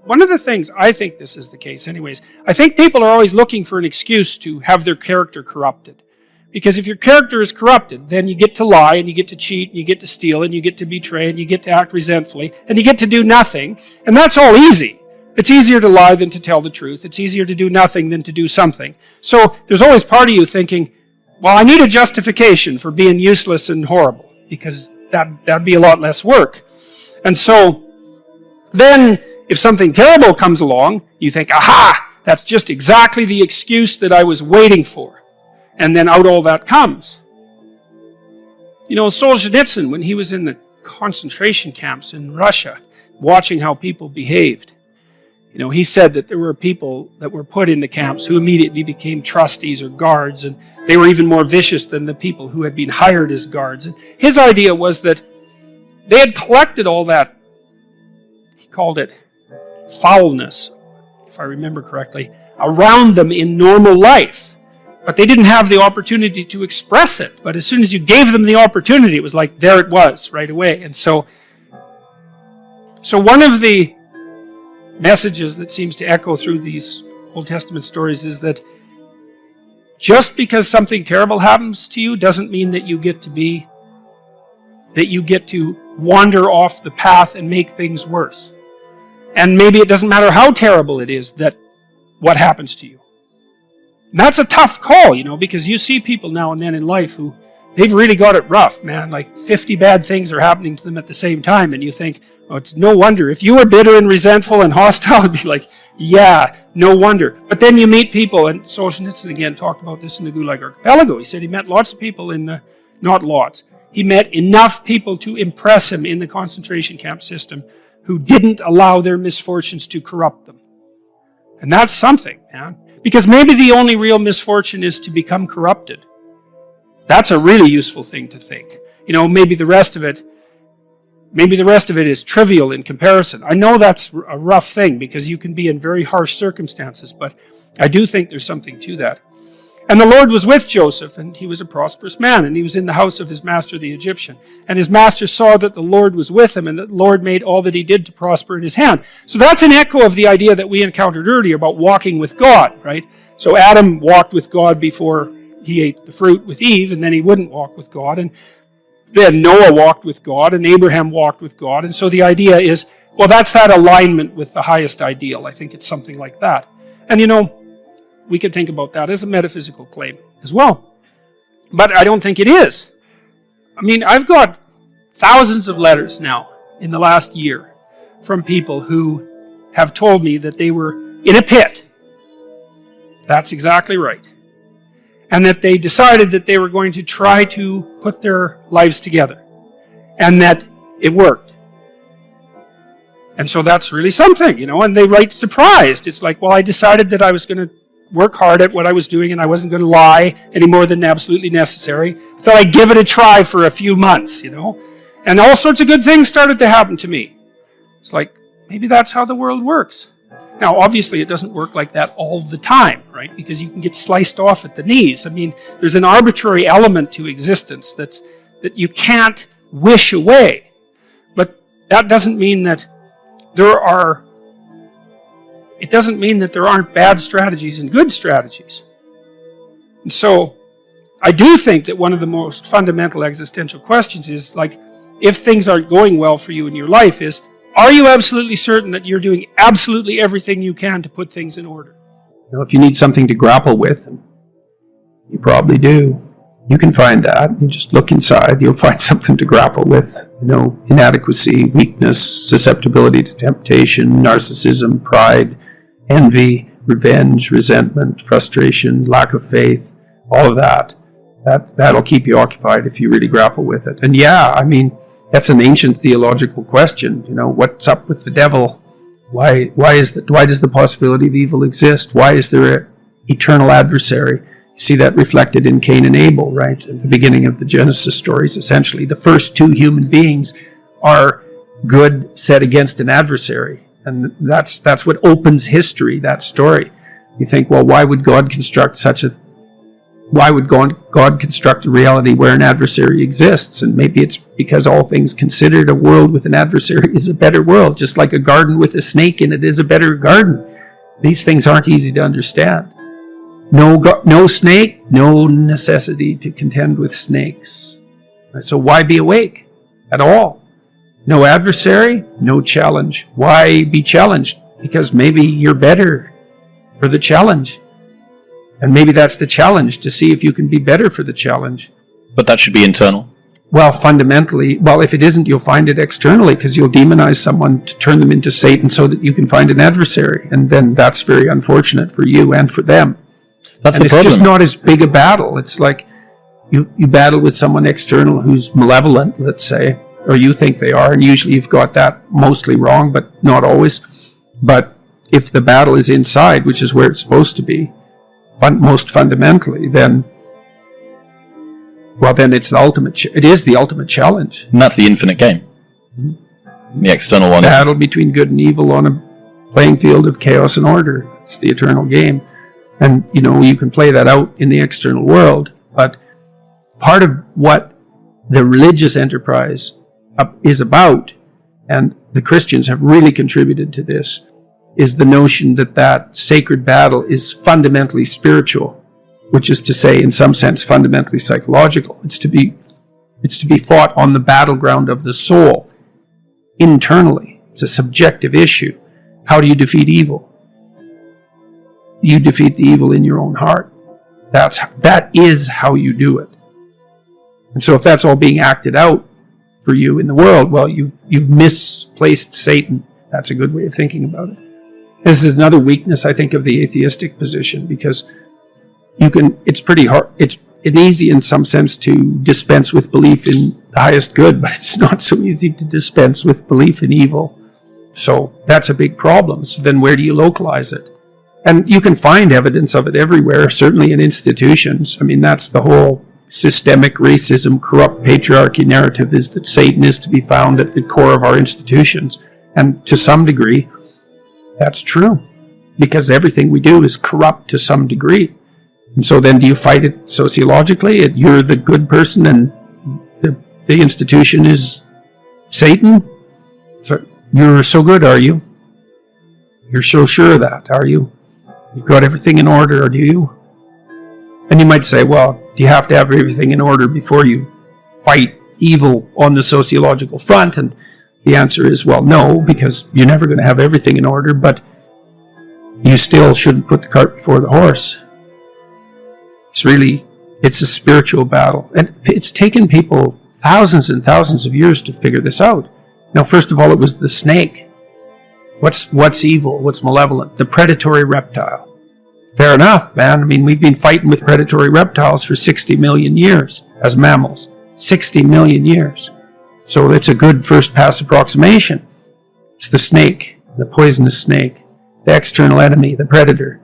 one of the things, I think this is the case anyways, I think people are always looking for an excuse to have their character corrupted. Because if your character is corrupted, then you get to lie, and you get to cheat, and you get to steal, and you get to betray, and you get to act resentfully, and you get to do nothing, and that's all easy. It's easier to lie than to tell the truth. It's easier to do nothing than to do something. So there's always part of you thinking, well, I need a justification for being useless and horrible, because that'd be a lot less work. And so then if something terrible comes along, you think, aha, that's just exactly the excuse that I was waiting for. And then out all that comes. You know, Solzhenitsyn, when he was in the concentration camps in Russia, watching how people behaved, you know, he said that there were people that were put in the camps who immediately became trustees or guards, and they were even more vicious than the people who had been hired as guards. And his idea was that they had collected all that, he called it foulness, if I remember correctly, around them in normal life. But they didn't have the opportunity to express it. But as soon as you gave them the opportunity, it was like, there it was, right away. And so one of the messages that seems to echo through these Old Testament stories is that just because something terrible happens to you doesn't mean that you get to wander off the path and make things worse. And maybe it doesn't matter how terrible it is that what happens to you. And that's a tough call, you know, because you see people now and then in life who, they've really got it rough, man. Like 50 bad things are happening to them at the same time, and you think, oh, it's no wonder. If you were bitter and resentful and hostile, it'd be like, yeah, no wonder. But then you meet people, and Solzhenitsyn again talked about this in the Gulag Archipelago. He said he met lots of people not lots. He met enough people to impress him in the concentration camp system who didn't allow their misfortunes to corrupt them. And that's something, man. Because maybe the only real misfortune is to become corrupted. That's a really useful thing to think. You know, maybe the rest of it is trivial in comparison. I know that's a rough thing because you can be in very harsh circumstances, but I do think there's something to that. And the Lord was with Joseph, and he was a prosperous man, and he was in the house of his master the Egyptian. And his master saw that the Lord was with him, and that the Lord made all that he did to prosper in his hand. So that's an echo of the idea that we encountered earlier about walking with God, right? So Adam walked with God before he ate the fruit with Eve, and then he wouldn't walk with God. And then Noah walked with God, and Abraham walked with God. And so the idea is, well, that's that alignment with the highest ideal. I think it's something like that. And you know, we could think about that as a metaphysical claim as well. But I don't think it is. I mean, I've got thousands of letters now in the last year from people who have told me that they were in a pit. That's exactly right. And that they decided that they were going to try to put their lives together. And that it worked. And so that's really something, you know, and they write surprised. It's like, well, I decided that I was going to work hard at what I was doing, and I wasn't going to lie any more than absolutely necessary. I thought I'd give it a try for a few months, you know. And all sorts of good things started to happen to me. It's like, maybe that's how the world works. Now, obviously, it doesn't work like that all the time, right? Because you can get sliced off at the knees. I mean, there's an arbitrary element to existence that you can't wish away. But that doesn't mean that there aren't bad strategies and good strategies. And so, I do think that one of the most fundamental existential questions is, like, if things aren't going well for you in your life is, are you absolutely certain that you're doing absolutely everything you can to put things in order? You know, if you need something to grapple with, and you probably do, you can find that. You just look inside, you'll find something to grapple with. You know, inadequacy, weakness, susceptibility to temptation, narcissism, pride, envy, revenge, resentment, frustration, lack of faith, all of that. That'll keep you occupied if you really grapple with it. And yeah, I mean, that's an ancient theological question. You know, what's up with the devil? Why does the possibility of evil exist? Why is there an eternal adversary? You see that reflected in Cain and Abel, right? At the beginning of the Genesis stories, essentially. The first two human beings are good set against an adversary. And that's what opens history, that story. You think, well, why would God construct such a why would God construct a reality where an adversary exists? And maybe it's because all things considered, a world with an adversary is a better world, just like a garden with a snake in it is a better garden. These things aren't easy to understand. No snake, no necessity to contend with snakes. So why be awake at all? No adversary, no challenge. Why be challenged? Because maybe you're better for the challenge. And maybe that's the challenge, to see if you can be better for the challenge. But that should be internal. Well, fundamentally, if it isn't, you'll find it externally, because you'll demonize someone to turn them into Satan so that you can find an adversary. And then that's very unfortunate for you and for them. That's and the problem. It's just not as big a battle. It's like you battle with someone external who's malevolent, let's say, or you think they are, and usually you've got that mostly wrong, but not always. But if the battle is inside, which is where it's supposed to be, most fundamentally, then it's it is the ultimate challenge. And that's the infinite game. Mm-hmm. The external one. Battle between good and evil on a playing field of chaos and order. It's the eternal game. And, you can play that out in the external world, but part of what the religious enterprise is about, and the Christians have really contributed to this, is the notion that sacred battle is fundamentally spiritual, which is to say, in some sense, fundamentally psychological. It's to be fought on the battleground of the soul, internally. It's a subjective issue. How do you defeat evil? You defeat the evil in your own heart. That is how you do it. And so if that's all being acted out for you in the world, you've misplaced Satan. That's a good way of thinking about it. This is another weakness, I think, of the atheistic position, because it's pretty hard. It's easy in some sense to dispense with belief in the highest good, but it's not so easy to dispense with belief in evil. So that's a big problem. So then where do you localize it? And you can find evidence of it everywhere, certainly in institutions. I mean, that's the whole systemic racism, corrupt patriarchy narrative, is that Satan is to be found at the core of our institutions. And to some degree, that's true, because everything we do is corrupt to some degree. And so then do you fight it sociologically? You're the good person and the institution is Satan? So you're so good, are you? You're so sure of that, are you? You've got everything in order, or do you? And you might say, well, do you have to have everything in order before you fight evil on the sociological front? And the answer is, well, no, because you're never going to have everything in order, but you still shouldn't put the cart before the horse. It's a spiritual battle. And it's taken people thousands and thousands of years to figure this out. Now, first of all, it was the snake. What's evil? What's malevolent? The predatory reptile. Fair enough, man. I mean, we've been fighting with predatory reptiles for 60 million years as mammals. 60 million years. So it's a good first pass approximation. It's the snake, the poisonous snake, the external enemy, the predator.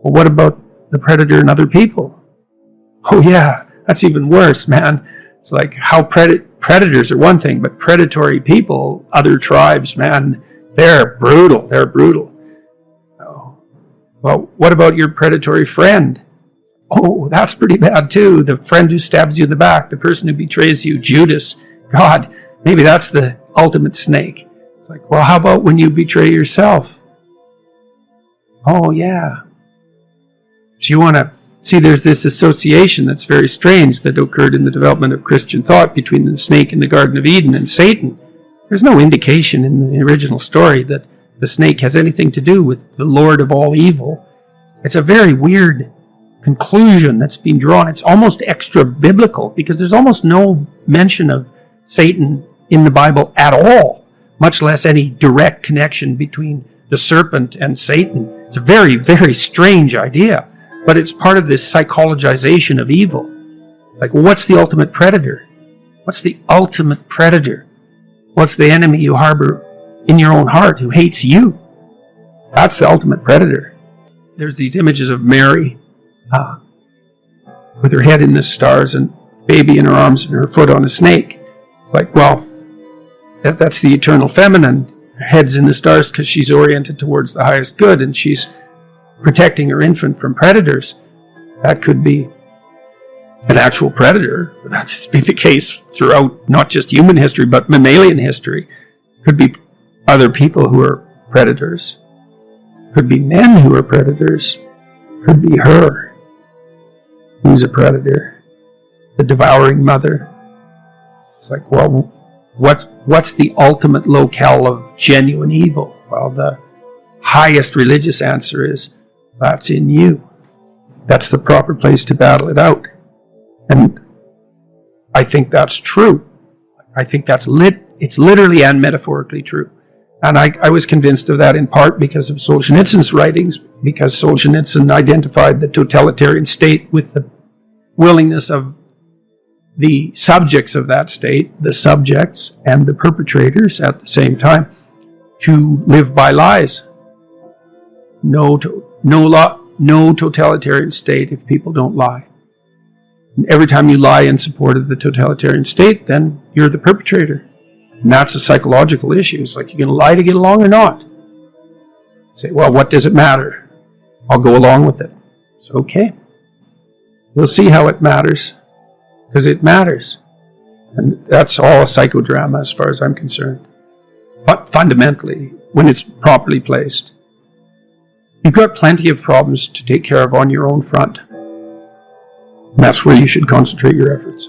Well, what about the predator and other people? Oh yeah, that's even worse, man. It's like how predators are one thing, but predatory people, other tribes, man, they're brutal. They're brutal. Oh. Well, what about your predatory friend? Oh, that's pretty bad too. The friend who stabs you in the back, the person who betrays you, Judas. God, maybe that's the ultimate snake. It's like, well, how about when you betray yourself? Oh, yeah. So you want to see, there's this association that's very strange that occurred in the development of Christian thought between the snake in the Garden of Eden and Satan. There's no indication in the original story that the snake has anything to do with the Lord of all evil. It's a very weird conclusion that's been drawn. It's almost extra biblical, because there's almost no mention of Satan in the Bible at all, much less any direct connection between the serpent and Satan. It's a very, very strange idea, but it's part of this psychologization of evil. Like, well, what's the ultimate predator? What's the ultimate predator? What's the enemy you harbor in your own heart who hates you? That's the ultimate predator. There's these images of Mary with her head in the stars and baby in her arms and her foot on a snake. It's like, well, that's the eternal feminine. Her head's in the stars because she's oriented towards the highest good and she's protecting her infant from predators. That could be an actual predator, that's been the case throughout not just human history, but mammalian history. Could be other people who are predators. Could be men who are predators. Could be her, who's a predator. The devouring mother. It's like, well, what's the ultimate locale of genuine evil? Well, the highest religious answer is, that's in you. That's the proper place to battle it out. And I think that's true. I think it's literally and metaphorically true. And I was convinced of that in part because of Solzhenitsyn's writings, because Solzhenitsyn identified the totalitarian state with the willingness of the subjects of that state, the subjects and the perpetrators at the same time, to live by lies. No totalitarian state if people don't lie. And every time you lie in support of the totalitarian state, then you're the perpetrator. And that's a psychological issue. It's like, you're going to lie to get along or not? Say, well, what does it matter? I'll go along with it. It's okay. We'll see how it matters. Because it matters. And that's all a psychodrama as far as I'm concerned. But fundamentally, when it's properly placed. You've got plenty of problems to take care of on your own front. And that's where you should concentrate your efforts.